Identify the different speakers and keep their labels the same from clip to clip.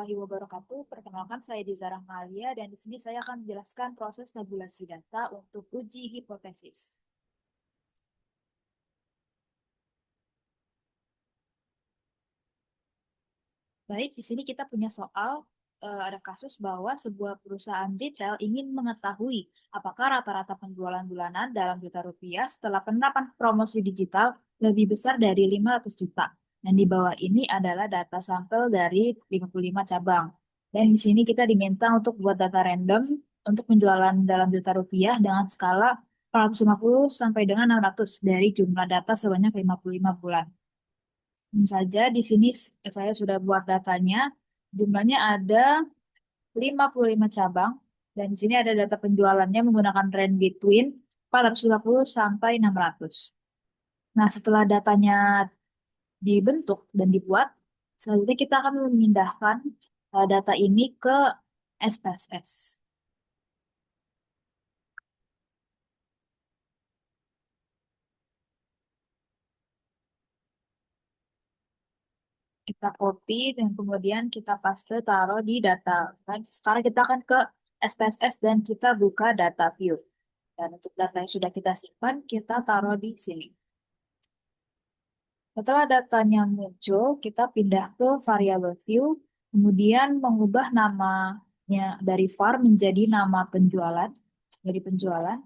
Speaker 1: Warahmatullahi wabarakatuh. Perkenalkan saya Dizara Malia dan di sini saya akan menjelaskan proses tabulasi data untuk uji hipotesis. Baik, di sini kita punya soal ada kasus bahwa sebuah perusahaan retail ingin mengetahui apakah rata-rata penjualan bulanan dalam juta rupiah setelah penerapan promosi digital lebih besar dari 500 juta. Dan di bawah ini adalah data sampel dari 55 cabang. Dan di sini kita diminta untuk buat data random untuk penjualan dalam juta rupiah dengan skala 450 sampai dengan 600 dari jumlah data sebanyak 55 bulan. Tentu saja di sini saya sudah buat datanya. Jumlahnya ada 55 cabang dan di sini ada data penjualannya menggunakan range between 450 sampai 600. Nah, setelah datanya dibentuk dan dibuat, selanjutnya kita akan memindahkan data ini ke SPSS. Kita copy dan kemudian kita paste taruh di data. Sekarang kita akan ke SPSS dan kita buka data view. Dan untuk data yang sudah kita simpan, kita taruh di sini. Setelah datanya muncul, kita pindah ke variable view, kemudian mengubah namanya dari var menjadi nama penjualan, jadi penjualan.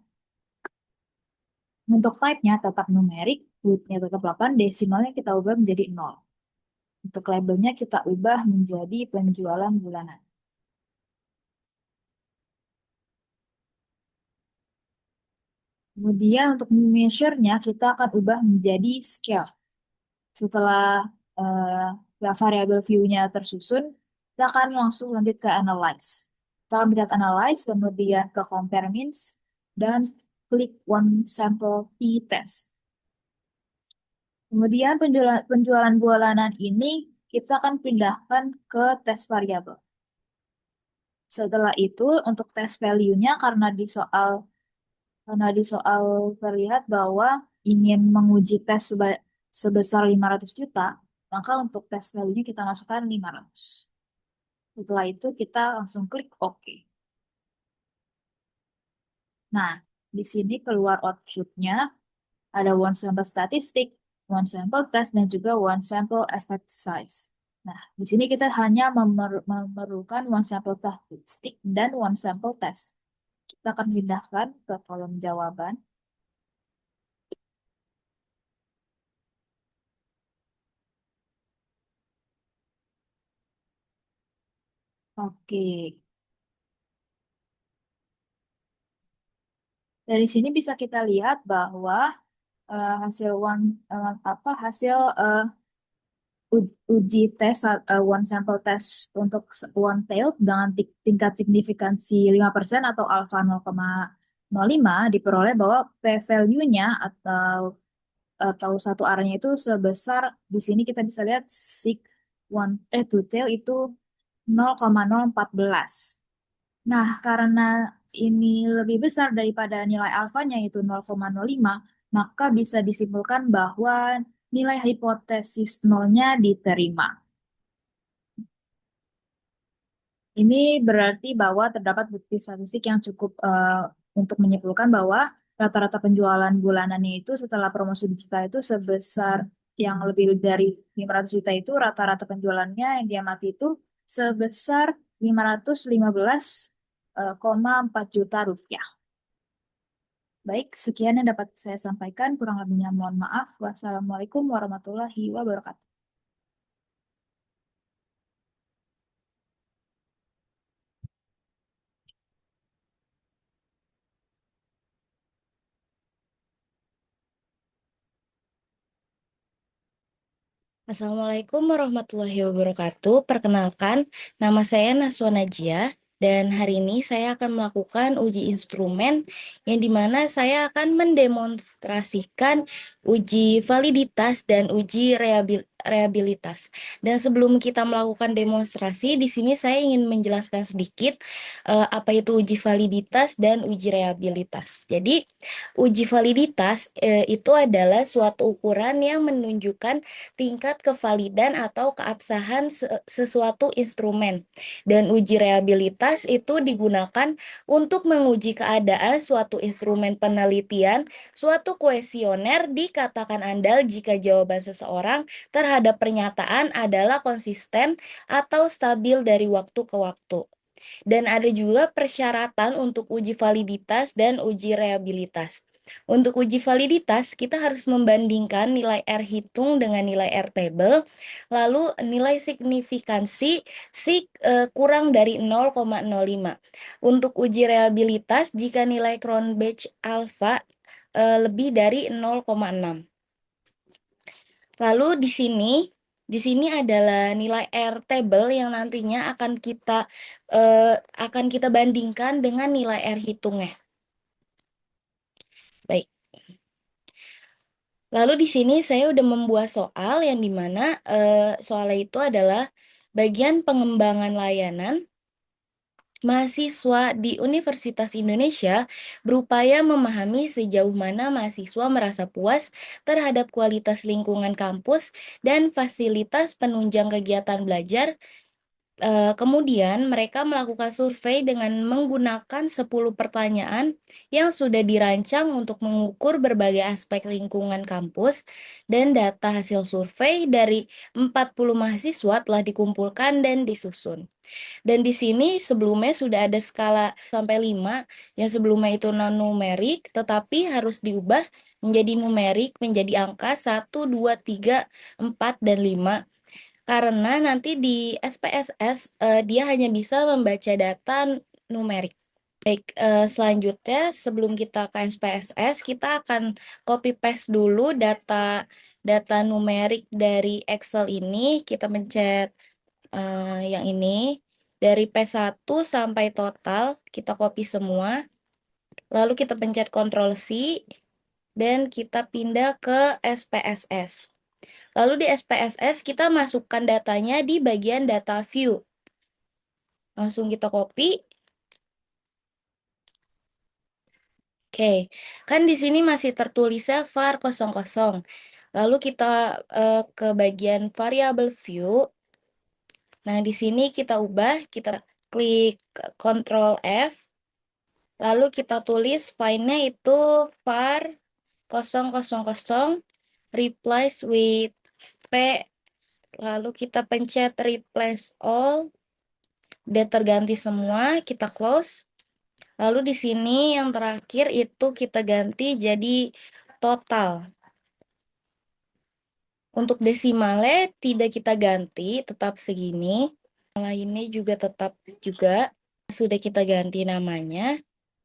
Speaker 1: Untuk type-nya tetap numerik, width-nya tetap 8, desimalnya kita ubah menjadi 0. Untuk labelnya kita ubah menjadi penjualan bulanan. Kemudian untuk measure-nya kita akan ubah menjadi scale. Setelah variable view-nya tersusun, kita akan langsung lanjut ke analyze. Kita akan lihat analyze, kemudian ke compare means, dan klik one sample t-test. Kemudian penjualan bulanan ini kita akan pindahkan ke test variable. Setelah itu untuk test value-nya karena di soal terlihat bahwa ingin menguji tes sebesar 500 juta, maka untuk tes value-nya kita masukkan 500. Setelah itu kita langsung klik OK. Nah, di sini keluar output-nya ada one sample statistik, one sample test, dan juga one sample effect size. Nah, di sini kita hanya memerlukan one sample statistik dan one sample test. Kita akan pindahkan ke kolom jawaban. Oke. Dari sini bisa kita lihat bahwa hasil hasil uji tes one sample test untuk one tail dengan tingkat signifikansi 5% atau alpha 0,05 diperoleh bahwa p-value-nya atau satu arahnya itu sebesar di sini kita bisa lihat sig two tail itu 0,014. Nah, karena ini lebih besar daripada nilai alfanya yaitu 0,05, maka bisa disimpulkan bahwa nilai hipotesis nolnya diterima. Ini berarti bahwa terdapat bukti statistik yang cukup untuk menyimpulkan bahwa rata-rata penjualan bulanannya itu setelah promosi digital itu sebesar yang lebih dari 500 juta itu rata-rata penjualannya yang diamati itu sebesar 515,4 juta rupiah. Baik, sekian yang dapat saya sampaikan. Kurang lebihnya mohon maaf. Wassalamualaikum warahmatullahi wabarakatuh.
Speaker 2: Assalamualaikum warahmatullahi wabarakatuh. Perkenalkan, nama saya Naswa Najia dan hari ini saya akan melakukan uji instrumen yang dimana saya akan mendemonstrasikan uji validitas dan uji rehabilitas. Dan sebelum kita melakukan demonstrasi, di sini saya ingin menjelaskan sedikit apa itu uji validitas dan uji rehabilitas. Jadi, uji validitas itu adalah suatu ukuran yang menunjukkan tingkat kevalidan atau keabsahan sesuatu instrumen. Dan uji rehabilitas itu digunakan untuk menguji keadaan suatu instrumen penelitian, suatu kuesioner dikatakan andal jika jawaban seseorang terhadap pernyataan adalah konsisten atau stabil dari waktu ke waktu. Dan ada juga persyaratan untuk uji validitas dan uji rehabilitas. Untuk uji validitas, kita harus membandingkan nilai R hitung dengan nilai R table, lalu nilai signifikansi kurang dari 0,05. Untuk uji rehabilitas, jika nilai Cronbach alpha lebih dari 0,6. Lalu di sini adalah nilai R table yang nantinya akan kita bandingkan dengan nilai R hitungnya. Baik. Lalu di sini saya udah membuat soal yang dimana soalnya itu adalah bagian pengembangan layanan mahasiswa di Universitas Indonesia berupaya memahami sejauh mana mahasiswa merasa puas terhadap kualitas lingkungan kampus dan fasilitas penunjang kegiatan belajar. Kemudian mereka melakukan survei dengan menggunakan 10 pertanyaan yang sudah dirancang untuk mengukur berbagai aspek lingkungan kampus, dan data hasil survei dari 40 mahasiswa telah dikumpulkan dan disusun. Dan di sini sebelumnya sudah ada skala sampai 5, yang sebelumnya itu non-numerik, tetapi harus diubah menjadi numerik, menjadi angka 1, 2, 3, 4, dan 5. Karena nanti di SPSS dia hanya bisa membaca data numerik. Baik, selanjutnya sebelum kita ke SPSS, kita akan copy paste dulu data numerik dari Excel ini. Kita pencet yang ini. Dari P1 sampai total, kita copy semua. Lalu kita pencet Ctrl+C, dan kita pindah ke SPSS. Lalu di SPSS kita masukkan datanya di bagian data view. Langsung kita copy. Oke, kan di sini masih tertulisnya var 00. Lalu kita ke bagian variable view. Nah, di sini kita ubah, kita klik Ctrl F. Lalu kita tulis file-nya itu var 000 replace with P. Lalu kita pencet replace all. Udah terganti semua, kita close. Lalu di sini yang terakhir itu kita ganti jadi total. Untuk desimalnya tidak kita ganti, tetap segini. Lainnya juga tetap juga. Sudah kita ganti namanya.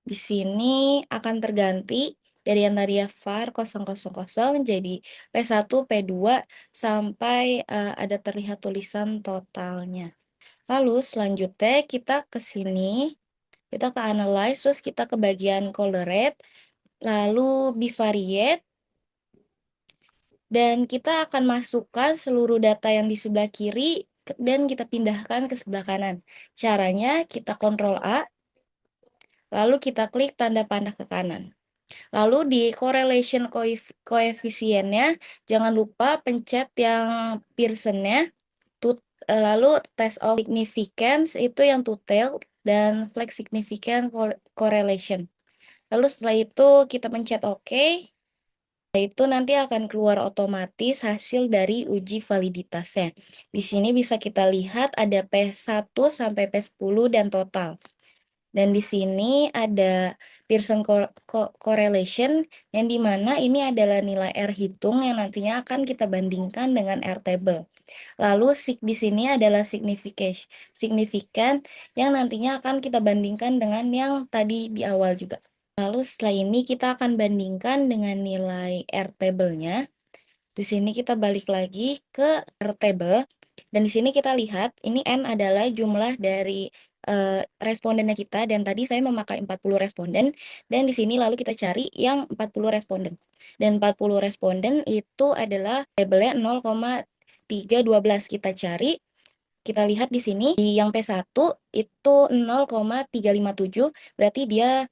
Speaker 2: Di sini akan terganti dari yang tadi var 000 jadi P1, P2 sampai ada terlihat tulisan totalnya. Lalu selanjutnya kita ke sini, kita ke analyze, terus kita ke bagian colored, lalu bivariate, dan kita akan masukkan seluruh data yang di sebelah kiri dan kita pindahkan ke sebelah kanan. Caranya kita Ctrl A, lalu kita klik tanda panah ke kanan. Lalu di correlation koefisiennya, jangan lupa pencet yang Pearson-nya. Lalu test of significance itu yang two-tailed dan flag significant correlation. Lalu setelah itu kita pencet OK. Setelah itu nanti akan keluar otomatis hasil dari uji validitasnya. Di sini bisa kita lihat ada P1 sampai P10 dan total. Dan di sini ada Pearson correlation yang dimana ini adalah nilai R hitung yang nantinya akan kita bandingkan dengan R table. Lalu di sini adalah signifikan yang nantinya akan kita bandingkan dengan yang tadi di awal juga. Lalu setelah ini kita akan bandingkan dengan nilai R table-nya. Di sini kita balik lagi ke R table. Dan di sini kita lihat ini N adalah jumlah dari respondennya kita, dan tadi saya memakai 40 responden, dan di sini lalu kita cari yang 40 responden. Dan 40 responden itu adalah labelnya 0,312. Kita cari, kita lihat di sini, di yang P1 itu 0,357, berarti dia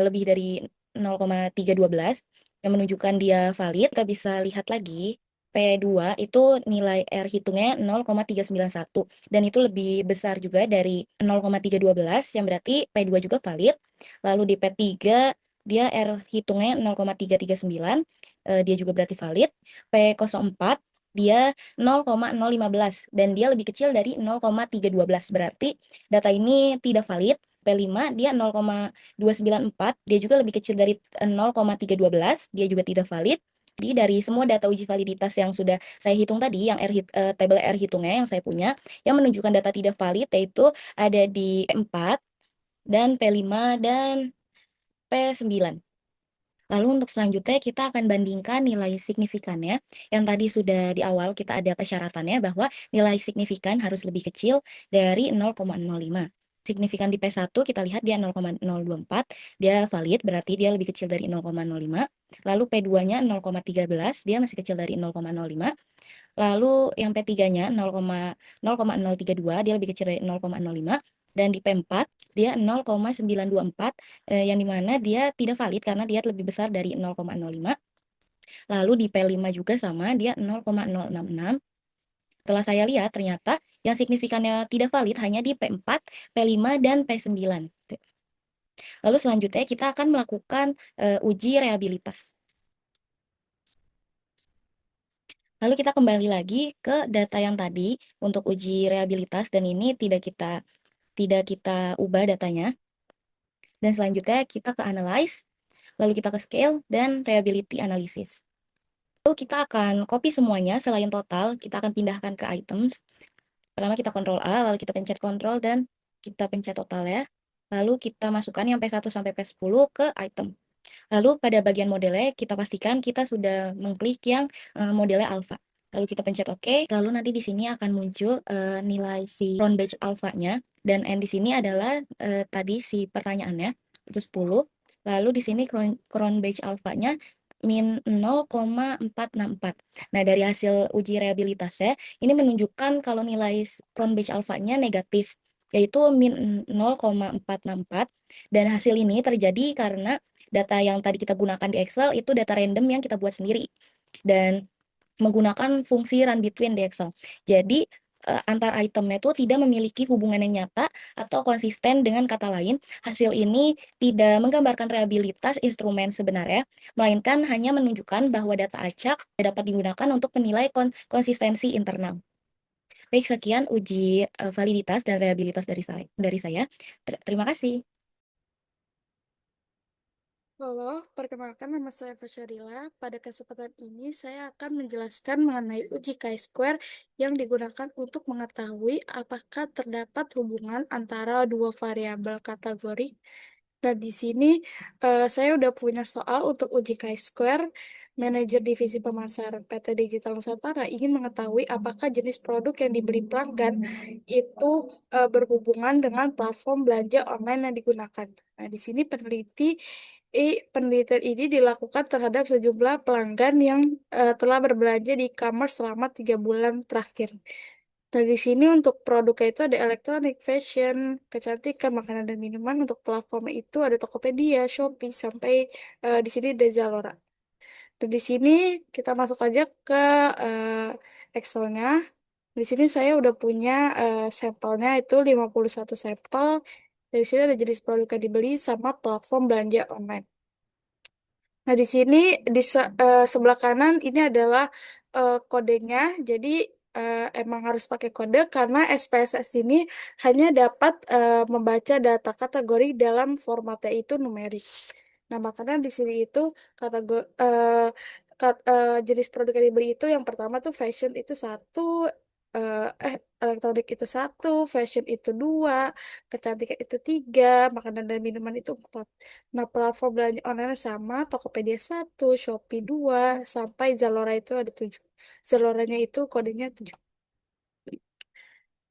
Speaker 2: lebih dari 0,312, yang menunjukkan dia valid. Kita bisa lihat lagi, P2 itu nilai R hitungnya 0,391, dan itu lebih besar juga dari 0,312, yang berarti P2 juga valid. Lalu di P3, dia R hitungnya 0,339, dia juga berarti valid. P04, dia 0,015 dan dia lebih kecil dari 0,312. Berarti data ini tidak valid. P5 dia 0,294, dia juga lebih kecil dari 0,312, dia juga tidak valid. Jadi dari semua data uji validitas yang sudah saya hitung tadi, yang tabel R hitungnya yang saya punya, yang menunjukkan data tidak valid yaitu ada di P4 dan P5 dan P9. Lalu untuk selanjutnya kita akan bandingkan nilai signifikannya. Yang tadi sudah di awal kita ada persyaratannya bahwa nilai signifikan harus lebih kecil dari 0,05. Signifikan di P1 kita lihat dia 0,024, dia valid berarti dia lebih kecil dari 0,05. Lalu P2-nya 0,13, dia masih kecil dari 0,05. Lalu yang P3-nya 0,032, dia lebih kecil dari 0,05. Dan di P4 dia 0,924, yang dimana dia tidak valid karena dia lebih besar dari 0,05. Lalu di P5 juga sama, dia 0,066. Setelah saya lihat ternyata yang signifikannya tidak valid hanya di P4, P5, dan P9. Lalu selanjutnya kita akan melakukan uji reabilitas. Lalu kita kembali lagi ke data yang tadi untuk uji reabilitas, dan ini tidak kita ubah datanya. Dan selanjutnya kita ke analyze, lalu kita ke scale dan reliability analysis. Lalu kita akan copy semuanya selain total, kita akan pindahkan ke items. Pertama kita Ctrl A, lalu kita pencet Ctrl dan kita pencet total ya. Lalu kita masukkan yang P1 sampai P10 ke item. Lalu pada bagian modelnya kita pastikan kita sudah mengklik yang modelnya alpha. Lalu kita pencet OK. Lalu nanti di sini akan muncul nilai si cron batch alpha-nya, dan N di sini adalah tadi si pertanyaannya itu 10. Lalu di sini cron batch alpha-nya min 0,464. Nah, dari hasil uji reabilitasnya ini menunjukkan kalau nilai cron batch alpha-nya negatif, yaitu min 0,464, dan hasil ini terjadi karena data yang tadi kita gunakan di Excel itu data random yang kita buat sendiri dan menggunakan fungsi run between di Excel. Jadi antar itemnya itu tidak memiliki hubungan yang nyata atau konsisten. Dengan kata lain, hasil ini tidak menggambarkan reliabilitas instrumen sebenarnya, melainkan hanya menunjukkan bahwa data acak dapat digunakan untuk menilai konsistensi internal. Baik, sekian uji validitas dan reliabilitas dari saya. Terima kasih.
Speaker 3: Halo, perkenalkan nama saya Fasyarila. Pada kesempatan ini saya akan menjelaskan mengenai uji chi-square yang digunakan untuk mengetahui apakah terdapat hubungan antara dua variabel kategori. Nah, di sini saya udah punya soal untuk uji chi-square. Manajer divisi pemasaran PT Digital Nusantara ingin mengetahui apakah jenis produk yang dibeli pelanggan itu berhubungan dengan platform belanja online yang digunakan. Nah, di sini penelitian ini dilakukan terhadap sejumlah pelanggan yang telah berbelanja di e-commerce selama 3 bulan terakhir. Nah, di sini untuk produknya itu ada elektronik, fashion, kecantikan, makanan dan minuman. Untuk platformnya itu ada Tokopedia, Shopee, sampai di sini ada Zalora. Dan di sini kita masuk aja ke Excel-nya. Di sini saya udah punya sampelnya itu 51 sampel. Dari sini ada jenis produk yang dibeli sama platform belanja online. Nah, di sini sebelah kanan ini adalah kodenya. Jadi emang harus pakai kode karena SPSS ini hanya dapat membaca data kategori dalam formatnya itu numerik. Nah, makanya di sini itu kategori jenis produk yang dibeli itu yang pertama tuh fashion itu satu, eh elektronik itu satu, fashion itu dua, kecantikan itu tiga, makanan dan minuman itu empat. Nah, platform belanja online sama Tokopedia satu, Shopee dua, sampai Zalora itu ada tujuh. Zaloranya itu kodenya tujuh.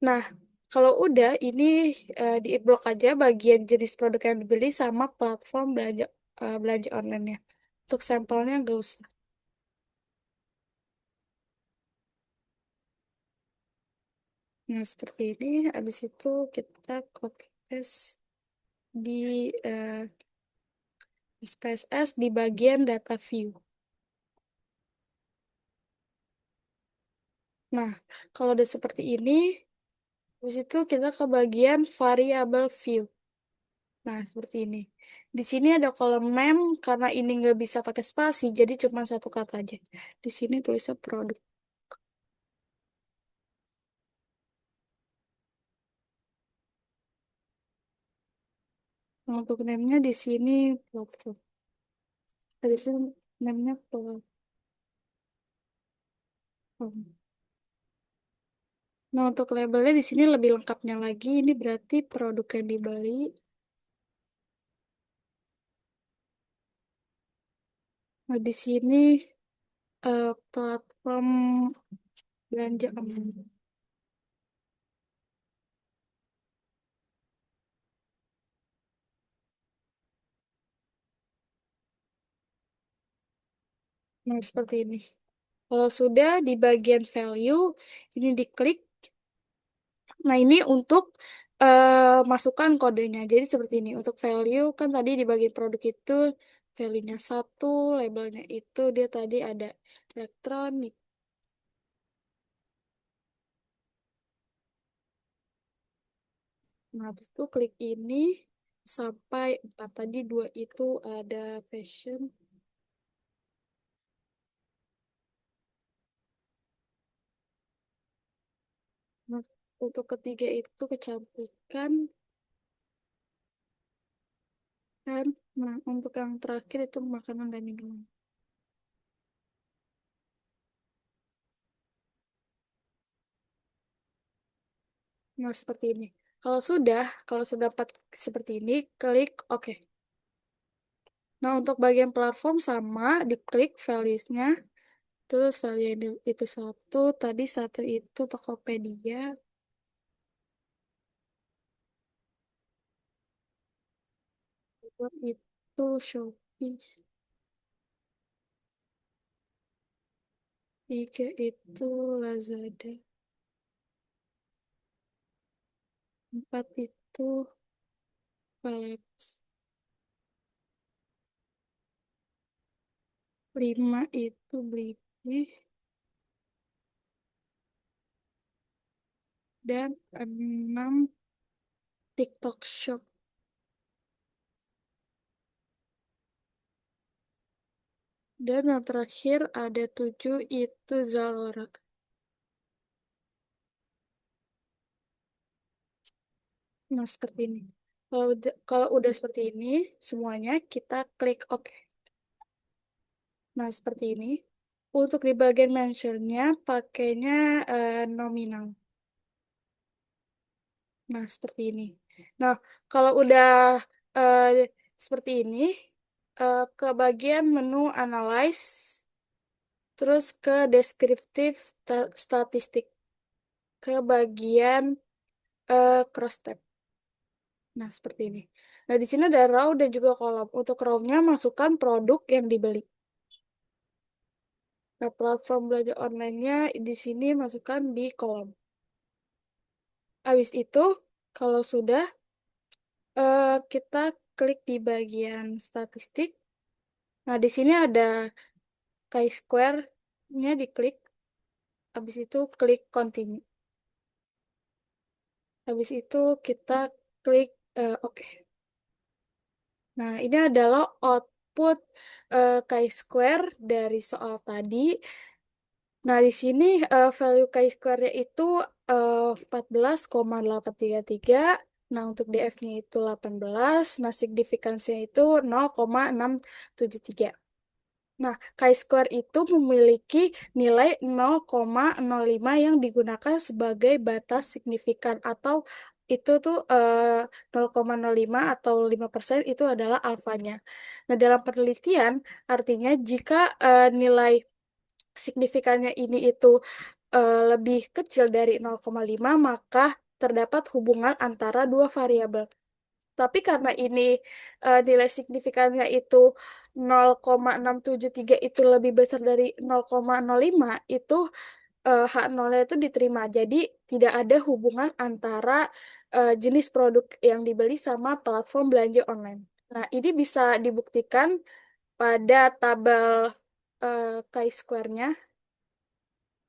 Speaker 3: Nah, kalau udah ini di-blok aja bagian jenis produk yang dibeli sama platform belanja online-nya. Untuk sampelnya nggak usah. Nah, seperti ini. Habis itu kita copy paste di SPSS di bagian data view. Nah, kalau udah seperti ini, habis itu kita ke bagian variable view. Nah, seperti ini. Di sini ada kolom name, karena ini nggak bisa pakai spasi, jadi cuma satu kata aja. Di sini tulisnya produk. Nah, untuk name-nya di sini platform. Di sini name-nya platform. Nah, untuk labelnya di sini lebih lengkapnya lagi. Ini berarti produk yang dibeli. Nah, di sini platform belanja online. Nah, seperti ini. Kalau sudah di bagian value, ini diklik. Nah, ini untuk masukkan kodenya. Jadi seperti ini. Untuk value, kan tadi di bagian produk itu, value-nya satu, labelnya itu, dia tadi ada elektronik. Nah, habis itu klik ini, sampai 4. Tadi 2 itu ada fashion. Nah, untuk ketiga itu kecantikan. Kan? Nah, untuk yang terakhir itu makanan dan minuman. Nah, seperti ini. Kalau sudah dapat seperti ini, klik OK. Nah, untuk bagian platform sama, diklik values-nya. Terus value itu satu, tadi satu itu Tokopedia. Dua itu Shopee. Tiga itu Lazada. Empat itu Palaps. Lima itu Blibli. Dan enam TikTok Shop. Dan yang terakhir ada 7 itu Zalora. Nah, seperti ini. Kalau udah seperti ini, semuanya kita klik OK. Nah, seperti ini. Untuk di bagian mentionnya, pakainya nominal. Nah, seperti ini. Nah, kalau udah eh, seperti ini, ke bagian menu analyze, terus ke deskriptif statistik, ke bagian cross tab. Nah, seperti ini. Nah, di sini ada row dan juga kolom. Untuk row-nya masukkan produk yang dibeli. Nah, platform belanja online-nya di sini masukkan di kolom. Habis itu, kalau sudah, kita klik di bagian statistik. Nah, di sini ada chi-square-nya diklik. Habis itu klik continue. Habis itu kita klik OK. Nah, ini adalah output chi-square dari soal tadi. Nah, di sini value chi-square-nya itu 14,833. Nah, untuk DF-nya itu 18. Nah, signifikansinya itu 0,673. Nah, chi-square itu memiliki nilai 0,05 yang digunakan sebagai batas signifikan, atau itu tuh 0,05 atau 5% itu adalah alfanya. Nah, dalam penelitian artinya jika nilai signifikannya ini itu lebih kecil dari 0,5, maka terdapat hubungan antara dua variabel. Tapi karena ini nilai signifikannya itu 0,673 itu lebih besar dari 0,05, itu H0-nya itu diterima. Jadi tidak ada hubungan antara jenis produk yang dibeli sama platform belanja online. Nah, ini bisa dibuktikan pada tabel chi-square-nya.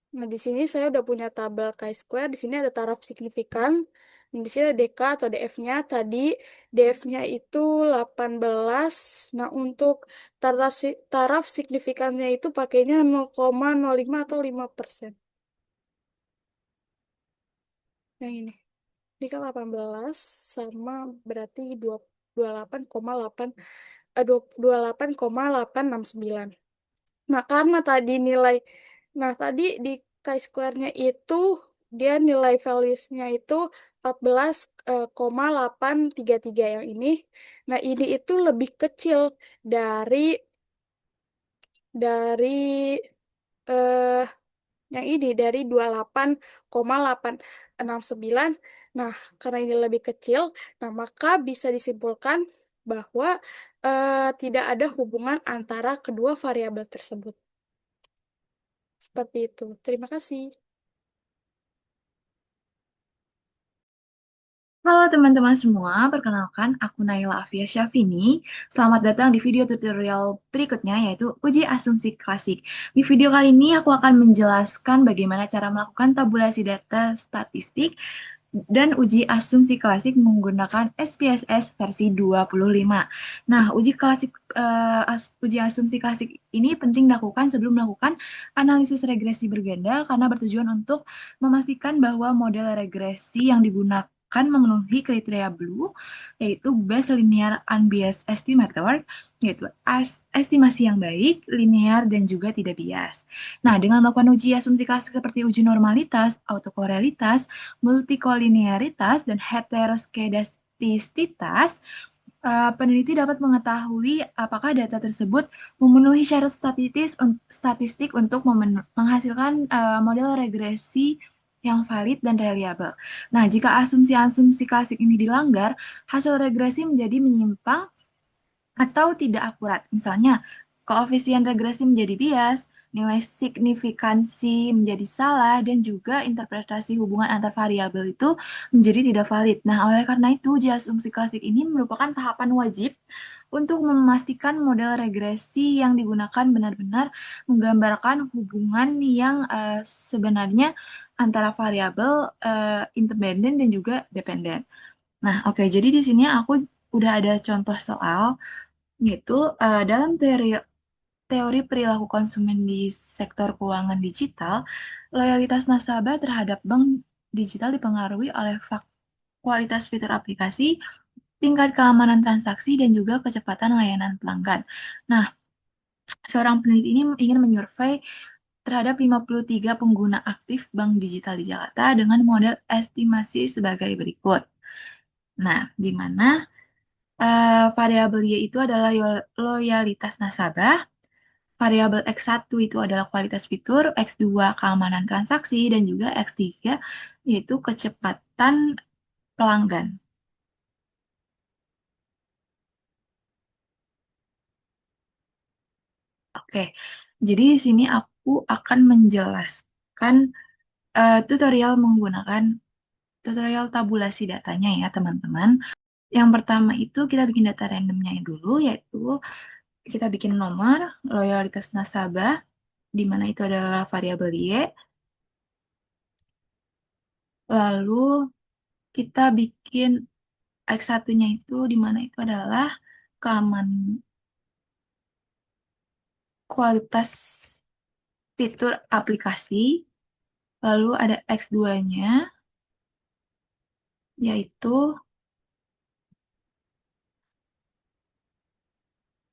Speaker 3: Nah, di sini saya udah punya tabel chi-square. Di sini ada taraf signifikan. Di sini ada DK atau DF-nya. Tadi DF-nya itu 18. Nah, untuk taraf signifikannya itu pakainya 0,05 atau 5%. Yang ini. Ini kan 18 sama berarti 28,8 28,869. Nah, karena tadi nilai nah tadi di chi-square-nya itu dia nilai values-nya itu 14,833 yang ini. Nah, ini itu lebih kecil dari dari eh yang ini dari 28,869. Nah, karena ini lebih kecil, nah maka bisa disimpulkan bahwa tidak ada hubungan antara kedua variabel tersebut. Seperti itu. Terima kasih.
Speaker 4: Halo teman-teman semua, perkenalkan aku Naila Afia Syafini. Selamat datang di video tutorial berikutnya yaitu uji asumsi klasik. Di video kali ini aku akan menjelaskan bagaimana cara melakukan tabulasi data statistik dan uji asumsi klasik menggunakan SPSS versi 25. Nah, uji asumsi klasik ini penting dilakukan sebelum melakukan analisis regresi berganda karena bertujuan untuk memastikan bahwa model regresi yang digunakan memenuhi kriteria Blue, yaitu Best Linear Unbiased Estimator, yaitu estimasi yang baik, linear, dan juga tidak bias. Nah, dengan melakukan uji asumsi klasik seperti uji normalitas, autokorelitas, multikolinearitas, dan heteroskedastisitas, peneliti dapat mengetahui apakah data tersebut memenuhi syarat statistik untuk menghasilkan model regresi yang valid dan reliable. Nah, jika asumsi-asumsi klasik ini dilanggar, hasil regresi menjadi menyimpang atau tidak akurat. Misalnya, koefisien regresi menjadi bias, nilai signifikansi menjadi salah, dan juga interpretasi hubungan antar variabel itu menjadi tidak valid. Nah, oleh karena itu, uji asumsi klasik ini merupakan tahapan wajib untuk memastikan model regresi yang digunakan benar-benar menggambarkan hubungan yang sebenarnya antara variabel independen dan juga dependen. Nah, oke, jadi di sini aku udah ada contoh soal yaitu dalam teori perilaku konsumen di sektor keuangan digital, loyalitas nasabah terhadap bank digital dipengaruhi oleh kualitas fitur aplikasi, tingkat keamanan transaksi, dan juga kecepatan layanan pelanggan. Nah, seorang peneliti ini ingin menyurvei terhadap 53 pengguna aktif bank digital di Jakarta dengan model estimasi sebagai berikut. Nah, di mana variabel Y itu adalah loyalitas nasabah, variabel X1 itu adalah kualitas fitur, X2 keamanan transaksi, dan juga X3 yaitu kecepatan pelanggan. Oke, jadi di sini aku akan menjelaskan tutorial tabulasi datanya ya teman-teman. Yang pertama itu kita bikin data randomnya dulu, yaitu kita bikin nomor, loyalitas nasabah, di mana itu adalah variabel Y. Lalu kita bikin X1-nya itu di mana itu adalah kualitas fitur aplikasi. Lalu ada X2-nya yaitu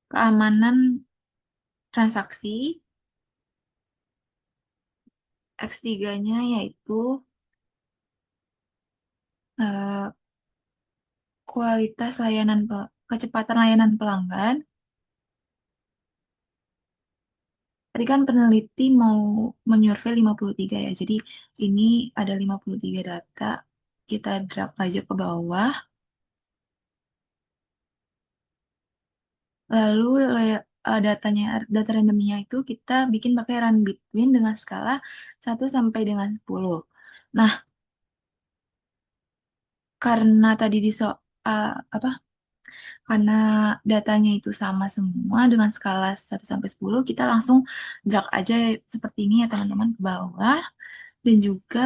Speaker 4: keamanan transaksi. X3-nya yaitu eh, kecepatan layanan pelanggan. Tadi kan peneliti mau menyurvei 53 ya. Jadi ini ada 53 data. Kita drag aja ke bawah. Lalu data randomnya itu kita bikin pakai run between dengan skala 1 sampai dengan 10. Nah, karena tadi di apa? Karena datanya itu sama semua dengan skala 1 sampai 10, kita langsung drag aja seperti ini ya teman-teman ke bawah. Dan juga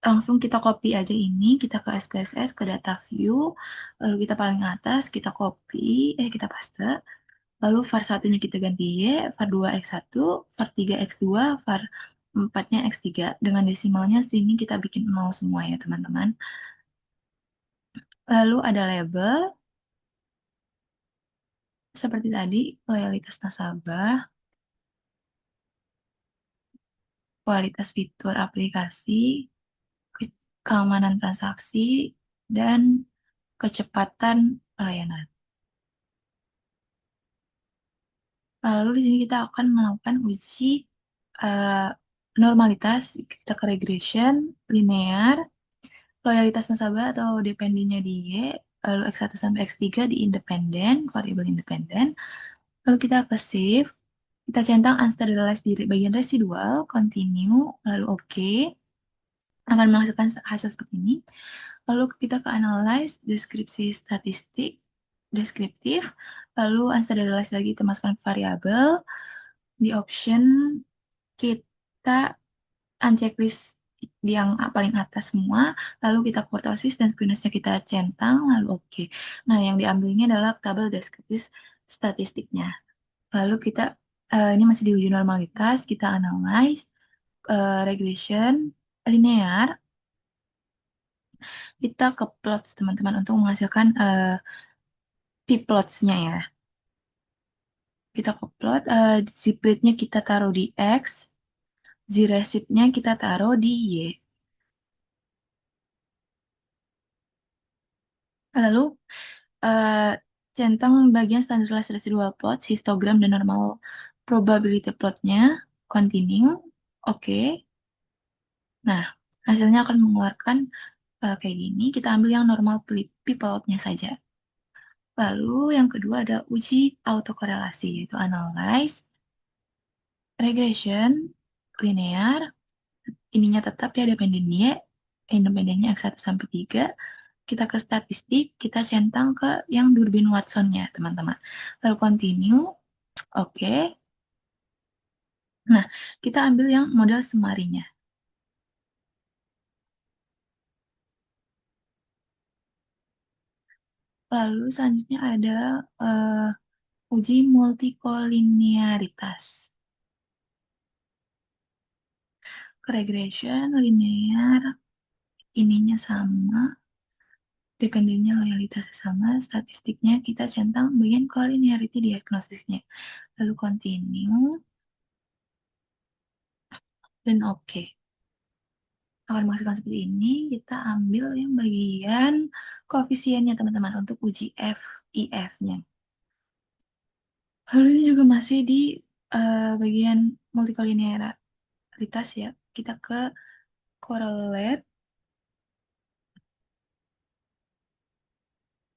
Speaker 4: langsung kita copy aja ini, kita ke SPSS, ke data view, lalu kita paling atas, kita copy, kita paste, lalu var satunya kita ganti Y, var 2 X1, var 3 X2, var 4-nya X3. Dengan desimalnya sini kita bikin 0 semua ya teman-teman. Lalu ada label, seperti tadi, loyalitas nasabah, kualitas fitur aplikasi, keamanan transaksi, dan kecepatan pelayanan. Lalu di sini kita akan melakukan uji eh, normalitas, kita ke regression, linear, loyalitas nasabah atau dependennya di Y, lalu X1 sampai X3 di independen, variabel independen. Lalu kita ke save, kita centang unstandardized di bagian residual, continue, lalu OK. Akan menghasilkan hasil seperti ini. Lalu kita ke analyze, deskripsi statistik, deskriptif, lalu unstandardized lagi kita masukkan variabel. Di option kita unchecklist yang paling atas semua, lalu kita kurtosis dan squinessnya kita centang, lalu oke. Nah, yang diambilnya adalah tabel deskriptif statistiknya. Lalu kita, ini masih di uji normalitas, kita analyze, regression, linear, kita ke plots teman-teman untuk menghasilkan p-plots-nya ya. Kita ke plot, zip-rate-nya kita taruh di X, z-receipt-nya kita taruh di Y. Lalu eh, centang bagian standardized residual plots, histogram dan normal probability plotnya, continue, oke. Nah, hasilnya akan mengeluarkan kayak gini. Kita ambil yang normal plotnya saja. Lalu yang kedua ada uji autokorelasi, yaitu analyze, regression, linear, ininya tetap ya dependen Y, independennya X1 sampai 3. Kita ke statistik, kita centang ke yang Durbin Watson-nya, teman-teman. Lalu continue, oke. Nah, kita ambil yang model semarinya. Lalu selanjutnya ada uji multikolinearitas. Regression, linear, ininya sama, dependennya loyalitasnya sama, statistiknya kita centang bagian collinearity diagnosisnya. Lalu continue, dan oke. Akan menghasilkan seperti ini, kita ambil yang bagian koefisiennya teman-teman untuk uji FIF-nya. Lalu ini juga masih di bagian multikolinearitas ya. Kita ke correlate,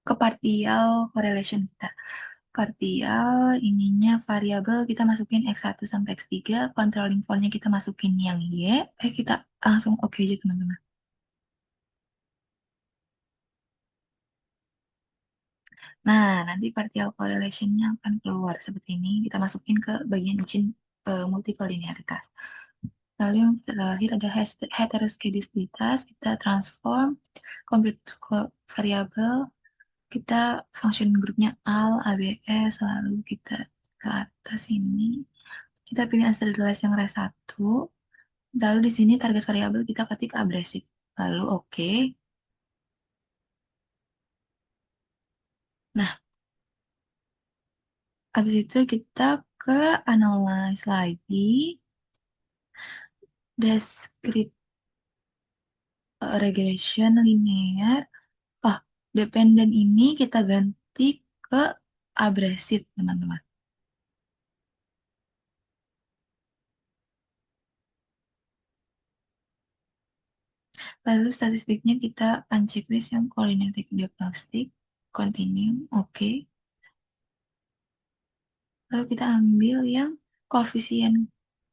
Speaker 4: ke partial correlation kita. Partial, ininya variabel kita masukin X1 sampai X3, controlling for-nya kita masukin yang Y. Kita langsung oke aja teman-teman. Nah, nanti partial correlation-nya akan keluar seperti ini. Kita masukin ke bagian uji multikolinearitas. Lalu yang terakhir ada heteroskedasticitas. Kita transform, compute variabel. Kita function grupnya AL, ABS, lalu kita ke atas ini. Kita pilih unstandardized yang res 1. Lalu di sini target variabel kita ketik abrasif. Lalu oke. Nah, habis itu kita ke analyze lagi. Descript regression linear. Dependen ini kita ganti ke abrasif, teman-teman. Lalu statistiknya kita unchecklist yang collinear diagnostic, continue, oke. Lalu kita ambil yang koefisien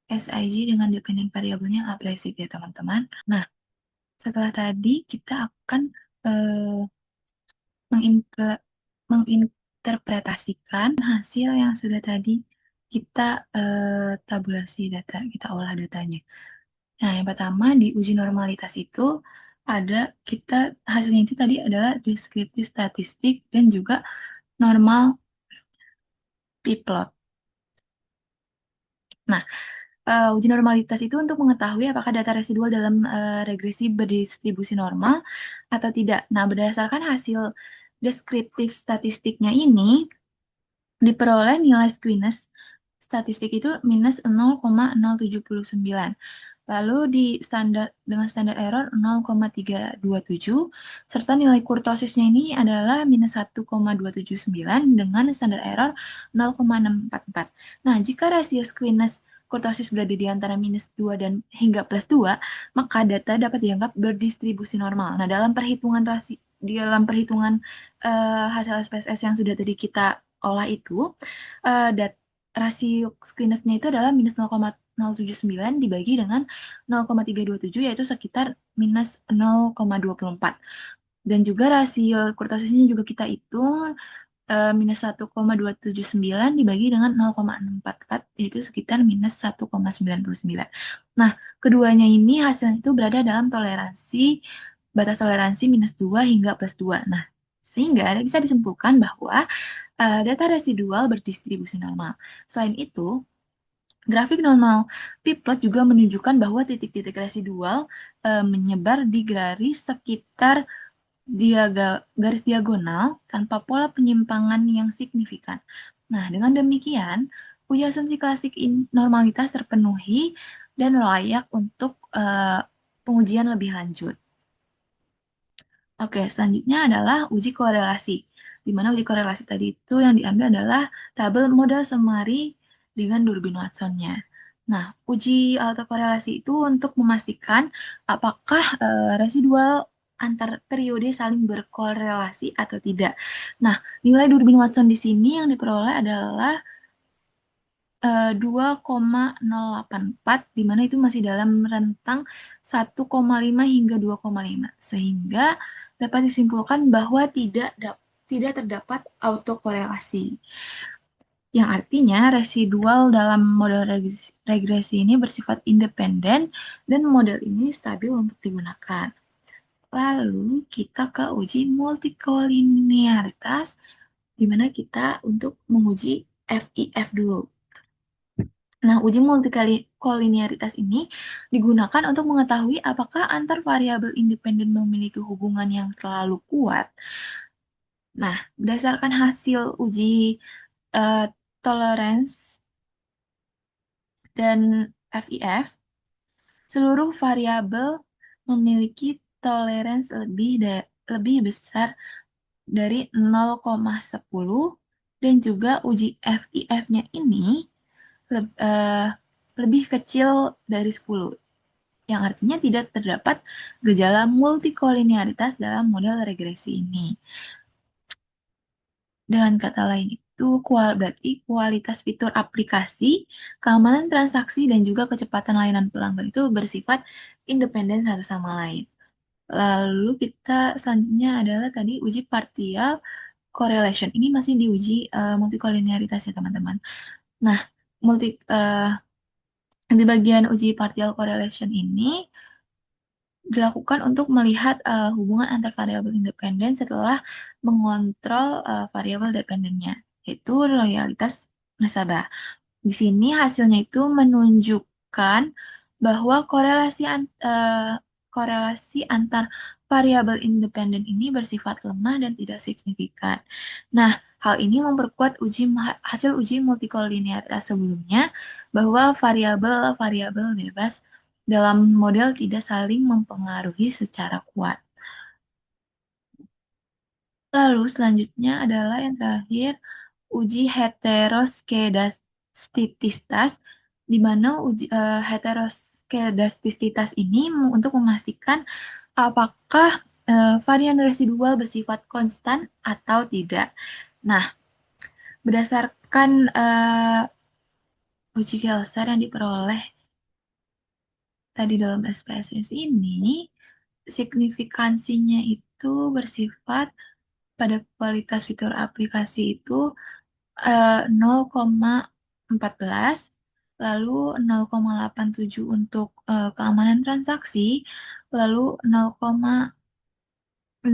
Speaker 4: SIJ dengan dependent variabelnya abresit ya teman-teman. Nah, setelah tadi kita akan eh, menginterpretasikan hasil yang sudah tadi kita tabulasi data, kita olah datanya. Nah, yang pertama di uji normalitas itu ada hasilnya itu tadi adalah deskriptif statistik dan juga normal p-plot. Nah, uji normalitas itu untuk mengetahui apakah data residual dalam regresi berdistribusi normal atau tidak. Nah, berdasarkan hasil deskriptif statistiknya ini, diperoleh nilai squeeness statistik itu minus 0,079. Lalu dengan standar error 0,327 serta nilai kurtosisnya ini adalah minus 1,279 dengan standar error 0,644. Nah, jika rasio squeeness kurtosis berada di antara minus 2 dan hingga plus 2, maka data dapat dianggap berdistribusi normal. Nah, dalam perhitungan hasil SPSS yang sudah tadi kita olah itu, rasio squeeness-nya itu adalah minus 0,079 dibagi dengan 0,327 yaitu sekitar minus 0,24. Dan juga rasio kurtosisnya juga kita hitung minus 1,279 dibagi dengan 0,644 yaitu sekitar minus 1,99. Nah, keduanya ini hasilnya itu berada dalam batas toleransi minus 2 hingga plus 2. Nah, sehingga bisa disimpulkan bahwa data residual berdistribusi normal. Selain itu, grafik normal p-plot juga menunjukkan bahwa titik-titik residual menyebar di garis sekitar garis diagonal tanpa pola penyimpangan yang signifikan. Nah, dengan demikian, uji asumsi klasik normalitas terpenuhi dan layak untuk pengujian lebih lanjut. Oke, selanjutnya adalah uji korelasi. Di mana uji korelasi tadi itu yang diambil adalah tabel model semari dengan Durbin Watson-nya. Nah, uji autokorelasi itu untuk memastikan apakah residual antar periode saling berkorelasi atau tidak. Nah, nilai Durbin Watson di sini yang diperoleh adalah 2,084, di mana itu masih dalam rentang 1,5 hingga 2,5. Sehingga dapat disimpulkan bahwa tidak terdapat autokorelasi. Yang artinya residual dalam model regresi ini bersifat independen dan model ini stabil untuk digunakan. Lalu kita ke uji multikolinearitas, di mana kita untuk menguji FIF dulu. Nah, uji multikolinearitas ini digunakan untuk mengetahui apakah antar variabel independen memiliki hubungan yang terlalu kuat. Nah, berdasarkan hasil uji tolerance dan FIF, seluruh variabel memiliki tolerance lebih besar dari 0,10 dan juga uji FIF-nya ini lebih kecil dari 10, yang artinya tidak terdapat gejala multikolinearitas dalam model regresi ini. Dengan kata lain itu, berarti kualitas fitur aplikasi, keamanan transaksi, dan juga kecepatan layanan pelanggan itu bersifat independen satu sama lain. Lalu kita selanjutnya adalah tadi uji partial correlation. Ini masih diuji multikolinearitas ya teman-teman. Nah, di bagian uji partial correlation ini dilakukan untuk melihat hubungan antar variabel independen setelah mengontrol variabel dependennya, yaitu loyalitas nasabah. Di sini hasilnya itu menunjukkan bahwa korelasi antar variabel independen ini bersifat lemah dan tidak signifikan. Nah, hal ini memperkuat hasil uji multikolinearitas sebelumnya bahwa variabel-variabel bebas dalam model tidak saling mempengaruhi secara kuat. Lalu selanjutnya adalah yang terakhir, uji heteroskedastisitas, di mana uji heteroskedastisitas ini untuk memastikan apakah varian residual bersifat konstan atau tidak. Nah, Kan uji Gelsar yang diperoleh tadi dalam SPSS ini, signifikansinya itu bersifat pada kualitas fitur aplikasi itu 0,14, lalu 0,87 untuk keamanan transaksi, lalu 0,679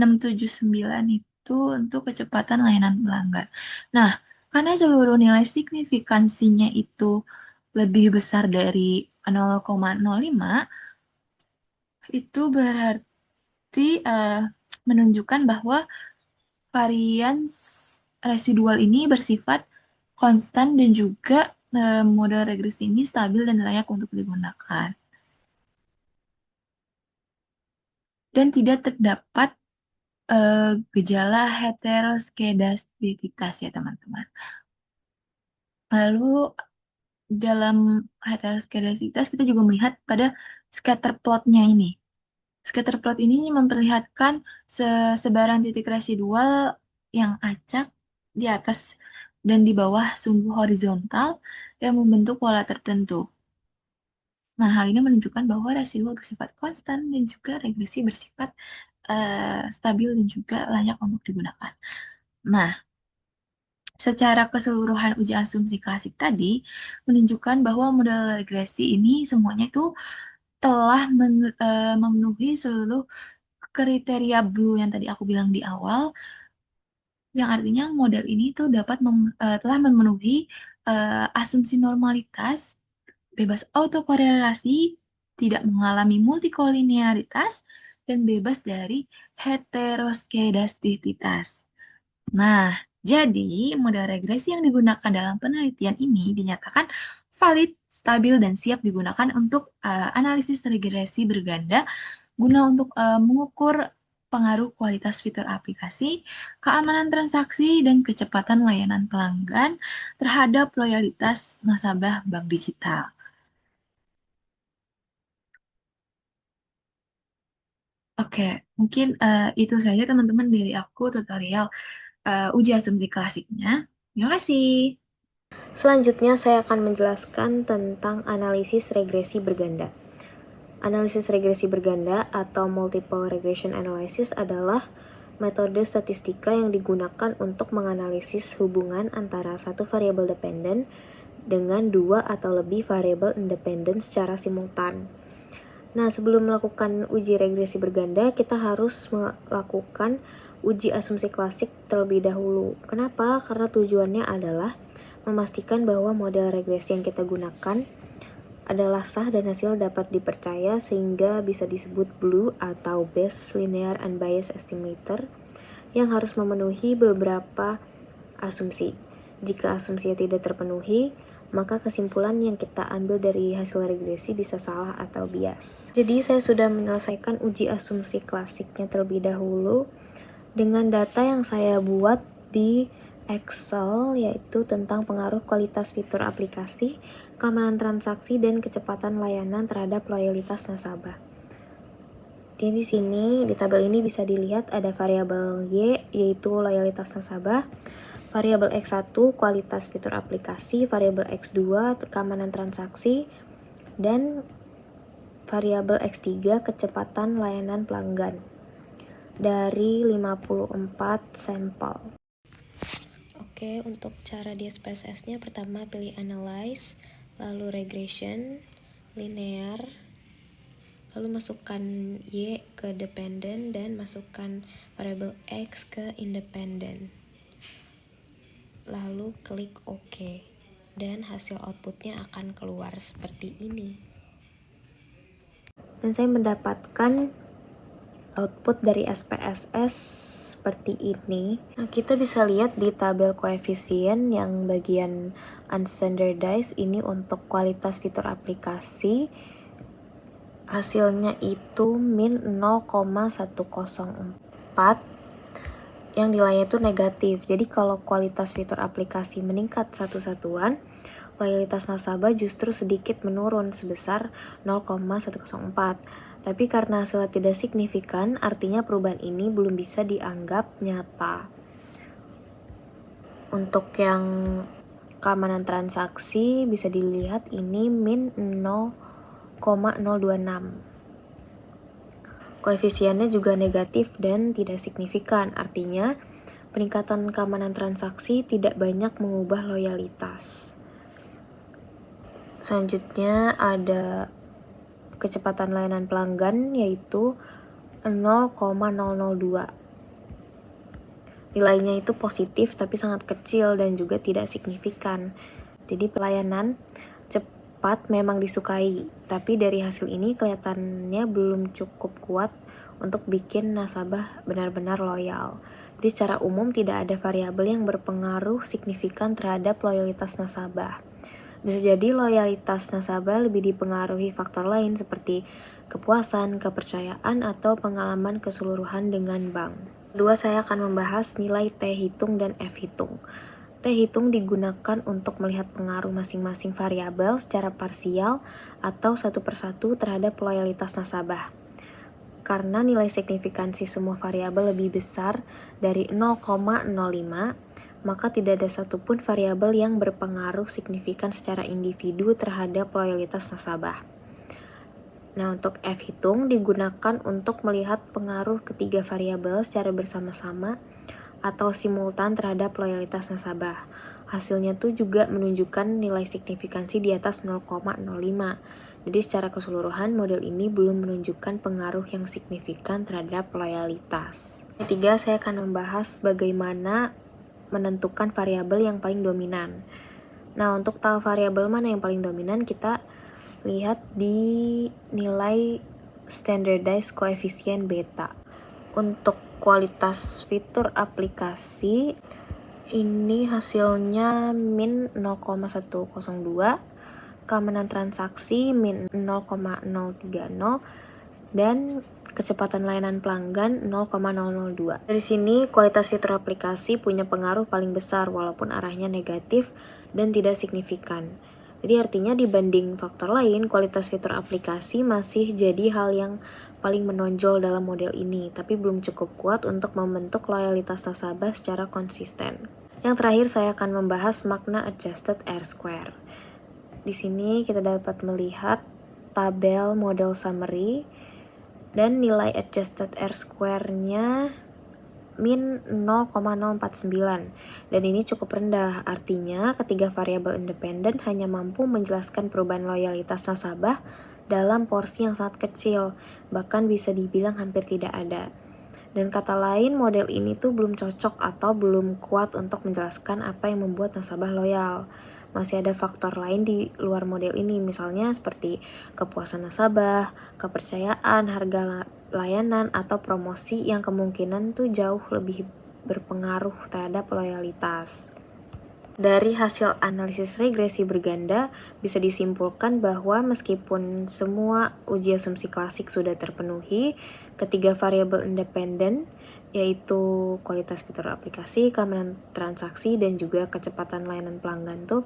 Speaker 4: itu untuk kecepatan layanan pelanggan. Nah, karena seluruh nilai signifikansinya itu lebih besar dari 0,05, itu berarti menunjukkan bahwa varian residual ini bersifat konstan dan juga model regresi ini stabil dan layak untuk digunakan. Dan tidak terdapat gejala heteroskedastisitas ya teman-teman. Lalu dalam heteroskedastisitas kita juga melihat pada scatter plot-nya ini. Scatter plot ini memperlihatkan sebaran titik residual yang acak di atas dan di bawah sumbu horizontal yang membentuk pola tertentu. Nah, hal ini menunjukkan bahwa residual bersifat konstan dan juga regresi bersifat stabil dan juga layak untuk digunakan. Nah, secara keseluruhan uji asumsi klasik tadi menunjukkan bahwa model regresi ini semuanya itu telah memenuhi seluruh kriteria Blue yang tadi aku bilang di awal, yang artinya model ini tuh dapat telah memenuhi asumsi normalitas, bebas autokorelasi, tidak mengalami multikolinearitas, dan bebas dari heteroskedastisitas. Nah, jadi model regresi yang digunakan dalam penelitian ini dinyatakan valid, stabil, dan siap digunakan untuk analisis regresi berganda guna untuk mengukur pengaruh kualitas fitur aplikasi, keamanan transaksi, dan kecepatan layanan pelanggan terhadap loyalitas nasabah bank digital. Oke, mungkin itu saja teman-teman dari aku tutorial uji asumsi klasiknya. Terima kasih.
Speaker 5: Selanjutnya saya akan menjelaskan tentang analisis regresi berganda. Analisis regresi berganda atau multiple regression analysis adalah metode statistika yang digunakan untuk menganalisis hubungan antara satu variabel dependen dengan dua atau lebih variabel independen secara simultan. Nah, sebelum melakukan uji regresi berganda, kita harus melakukan uji asumsi klasik terlebih dahulu. Kenapa? Karena tujuannya adalah memastikan bahwa model regresi yang kita gunakan adalah sah dan hasil dapat dipercaya sehingga bisa disebut BLUE atau Best Linear Unbiased Estimator yang harus memenuhi beberapa asumsi. Jika asumsinya tidak terpenuhi, maka kesimpulan yang kita ambil dari hasil regresi bisa salah atau bias. Jadi saya sudah menyelesaikan uji asumsi klasiknya terlebih dahulu dengan data yang saya buat di Excel, yaitu tentang pengaruh kualitas fitur aplikasi, keamanan transaksi, dan kecepatan layanan terhadap loyalitas nasabah. Jadi di sini di tabel ini bisa dilihat ada variabel Y yaitu loyalitas nasabah, variabel X1 kualitas fitur aplikasi, variabel X2 keamanan transaksi, dan variabel X3 kecepatan layanan pelanggan dari 54 sampel. Oke, untuk cara di SPSS-nya pertama pilih analyze, lalu regression, linear, lalu masukkan Y ke dependent dan masukkan variabel X ke independent. Lalu klik OK dan hasil outputnya akan keluar seperti ini. Dan saya mendapatkan output dari SPSS seperti ini. Nah, kita bisa lihat di tabel koefisien yang bagian unstandardized ini untuk kualitas fitur aplikasi. Hasilnya itu min 0,104 yang nilainya itu negatif. Jadi kalau kualitas fitur aplikasi meningkat satu satuan, loyalitas nasabah justru sedikit menurun sebesar 0,104. Tapi karena hasilnya tidak signifikan, artinya perubahan ini belum bisa dianggap nyata. Untuk yang keamanan transaksi bisa dilihat ini min 0,026. Koefisiennya juga negatif dan tidak signifikan, artinya peningkatan keamanan transaksi tidak banyak mengubah loyalitas. Selanjutnya ada kecepatan layanan pelanggan yaitu 0,002. Nilainya itu positif tapi sangat kecil dan juga tidak signifikan. Jadi pelayanan cepat memang disukai, tapi dari hasil ini kelihatannya belum cukup kuat untuk bikin nasabah benar-benar loyal. Jadi secara umum tidak ada variabel yang berpengaruh signifikan terhadap loyalitas nasabah. Bisa jadi loyalitas nasabah lebih dipengaruhi faktor lain seperti kepuasan, kepercayaan, atau pengalaman keseluruhan dengan bank. Kedua, saya akan membahas nilai T-hitung dan F-hitung. T-hitung digunakan untuk melihat pengaruh masing-masing variabel secara parsial atau satu persatu terhadap loyalitas nasabah. Karena nilai signifikansi semua variabel lebih besar dari 0,05, maka tidak ada satupun variabel yang berpengaruh signifikan secara individu terhadap loyalitas nasabah. Nah, untuk F-hitung digunakan untuk melihat pengaruh ketiga variabel secara bersama-sama atau simultan terhadap loyalitas nasabah. Hasilnya tuh juga menunjukkan nilai signifikansi di atas 0,05. Jadi secara keseluruhan model ini belum menunjukkan pengaruh yang signifikan terhadap loyalitas. Ketiga, saya akan membahas bagaimana menentukan variabel yang paling dominan. Nah, untuk tahu variabel mana yang paling dominan, kita lihat di nilai standardized coefficient beta. Untuk kualitas fitur aplikasi, ini hasilnya min 0,102, keamanan transaksi min 0,030, dan kecepatan layanan pelanggan 0,002. Dari sini, kualitas fitur aplikasi punya pengaruh paling besar walaupun arahnya negatif dan tidak signifikan. Jadi artinya dibanding faktor lain, kualitas fitur aplikasi masih jadi hal yang paling menonjol dalam model ini, tapi belum cukup kuat untuk membentuk loyalitas nasabah secara konsisten. Yang terakhir, saya akan membahas makna adjusted R-square. Di sini kita dapat melihat tabel model summary dan nilai adjusted R-square-nya min 0,049 dan ini cukup rendah, artinya ketiga variabel independen hanya mampu menjelaskan perubahan loyalitas nasabah dalam porsi yang sangat kecil, bahkan bisa dibilang hampir tidak ada. Dan kata lain, model ini tuh belum cocok atau belum kuat untuk menjelaskan apa yang membuat nasabah loyal. Masih ada faktor lain di luar model ini, misalnya seperti kepuasan nasabah, kepercayaan, harga layanan, atau promosi yang kemungkinan tuh jauh lebih berpengaruh terhadap loyalitas. Dari hasil analisis regresi berganda, bisa disimpulkan bahwa meskipun semua uji asumsi klasik sudah terpenuhi, ketiga variabel independen yaitu kualitas fitur aplikasi, keamanan transaksi, dan juga kecepatan layanan pelanggan tuh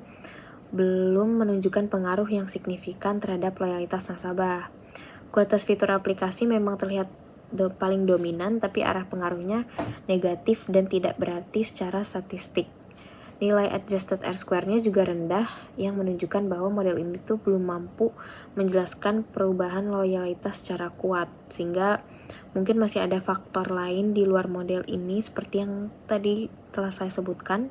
Speaker 5: belum menunjukkan pengaruh yang signifikan terhadap loyalitas nasabah. Kualitas fitur aplikasi memang terlihat paling dominan, tapi arah pengaruhnya negatif dan tidak berarti secara statistik. Nilai adjusted R-square-nya juga rendah, yang menunjukkan bahwa model ini tuh belum mampu menjelaskan perubahan loyalitas secara kuat, sehingga mungkin masih ada faktor lain di luar model ini seperti yang tadi telah saya sebutkan,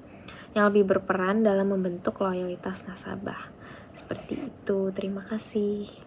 Speaker 5: yang lebih berperan dalam membentuk loyalitas nasabah. Seperti itu, terima kasih.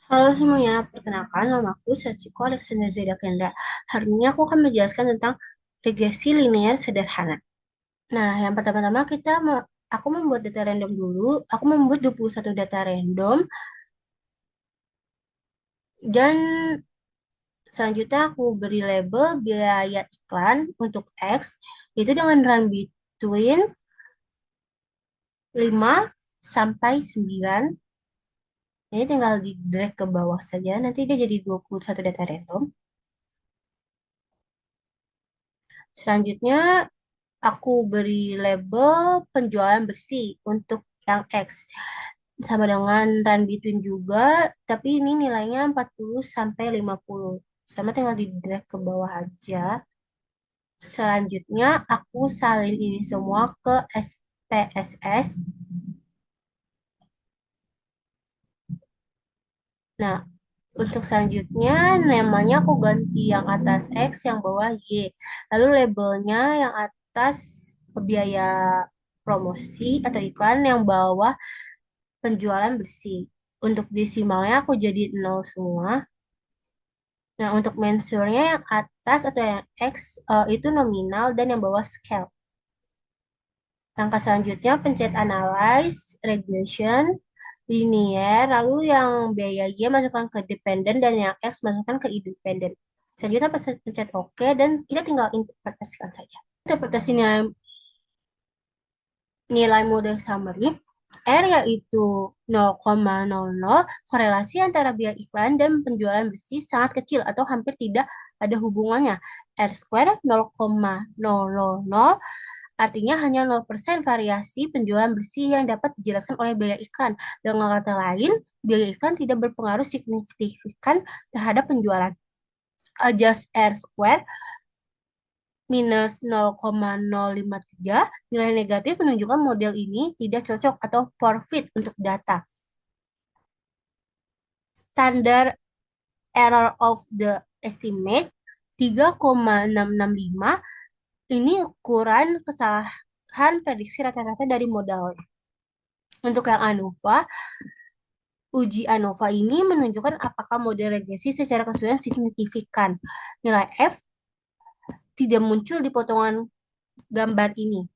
Speaker 6: Halo semuanya, perkenalkan nama aku Sachiko Alexander Zeda Kendra. Hari ini aku akan menjelaskan tentang regresi linear sederhana. Nah, yang pertama-tama aku membuat data random dulu. Aku membuat 21 data random dan selanjutnya aku beri label biaya iklan untuk X itu dengan run between 5 sampai 9. Ini tinggal di drag ke bawah saja, nanti dia jadi 21 data random. Selanjutnya, aku beri label penjualan bersih untuk yang X. Sama dengan run between juga, tapi ini nilainya 40 sampai 50. Sama tinggal di drag ke bawah aja. Selanjutnya, aku salin ini semua ke SPSS. Nah, untuk selanjutnya, namanya aku ganti yang atas X, yang bawah Y. Lalu labelnya yang atas biaya promosi atau iklan, yang bawah penjualan bersih. Untuk desimalnya aku jadi 0 semua. Nah, untuk mensurnya yang atas atau yang X itu nominal dan yang bawah scale. Langkah selanjutnya pencet analyze, regression, linear, lalu yang biaya Y masukkan ke dependent dan yang X masukkan ke independent. Selanjutnya pencet OK dan kita tinggal interpretasikan saja. Interpretasinya nilai model summary, R yaitu 0,00, korelasi antara biaya iklan dan penjualan bersih sangat kecil atau hampir tidak ada hubungannya. R square 0,000, artinya hanya 0% variasi penjualan bersih yang dapat dijelaskan oleh biaya iklan. Dengan kata lain, biaya iklan tidak berpengaruh signifikan terhadap penjualan. Adjust R square minus 0,053, nilai negatif menunjukkan model ini tidak cocok atau poor fit untuk data. Standard error of the estimate 3,665, ini ukuran kesalahan prediksi rata-rata dari modalnya. Untuk yang ANOVA, uji ANOVA ini menunjukkan apakah model regresi secara keseluruhan signifikan. Nilai F tidak muncul di potongan gambar ini.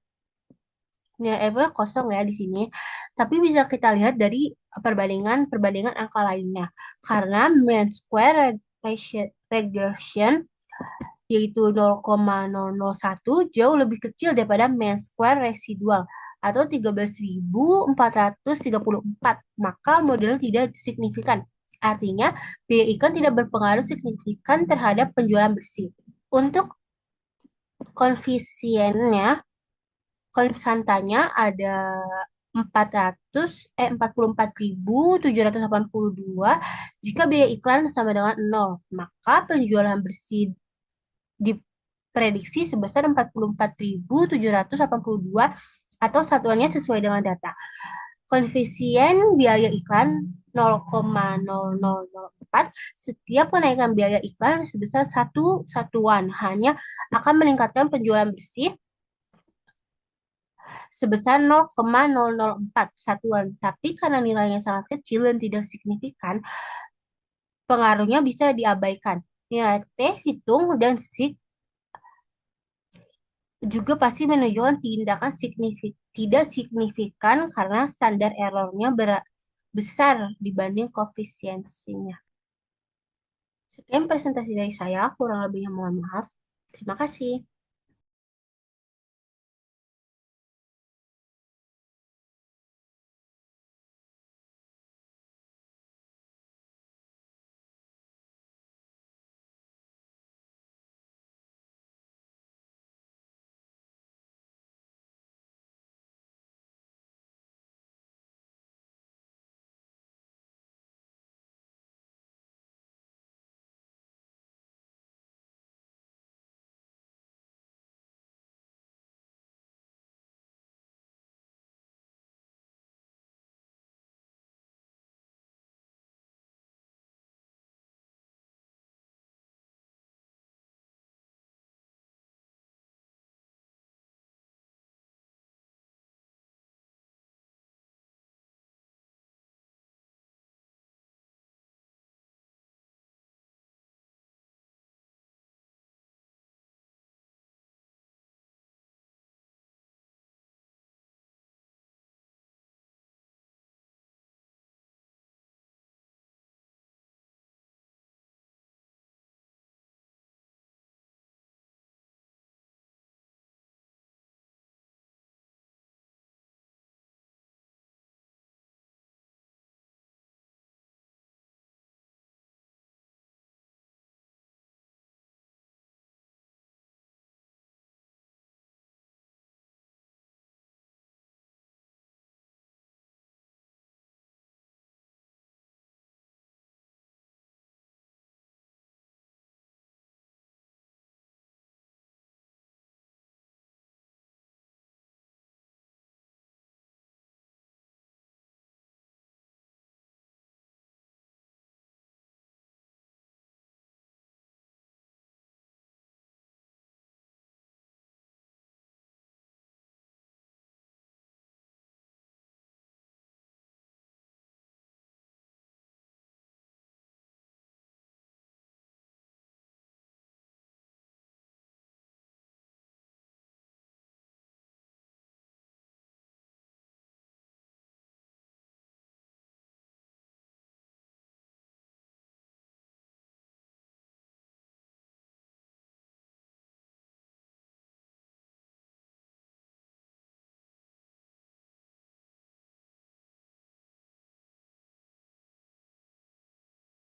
Speaker 6: Nilai F-nya kosong ya di sini. Tapi bisa kita lihat dari perbandingan angka lainnya. Karena mean square regression yaitu 0,001 jauh lebih kecil daripada mean square residual atau 13.434, maka modelnya tidak signifikan. Artinya, biaya iklan tidak berpengaruh signifikan terhadap penjualan bersih. Untuk konfisiennya, konstantanya ada 44.782 jika biaya iklan sama dengan 0, maka penjualan bersih diprediksi sebesar 44.782 atau satuannya sesuai dengan data. Koefisien biaya iklan 0,0004, setiap kenaikan biaya iklan sebesar 1 satuan hanya akan meningkatkan penjualan bersih sebesar 0,004 satuan. Tapi karena nilainya sangat kecil dan tidak signifikan, pengaruhnya bisa diabaikan. Nilai T, hitung, dan SIG juga pasti menunjukkan tindakan tidak signifikan karena standar errornya besar dibanding koefisiensinya. Sekian presentasi dari saya, kurang lebihnya mohon maaf. Terima kasih.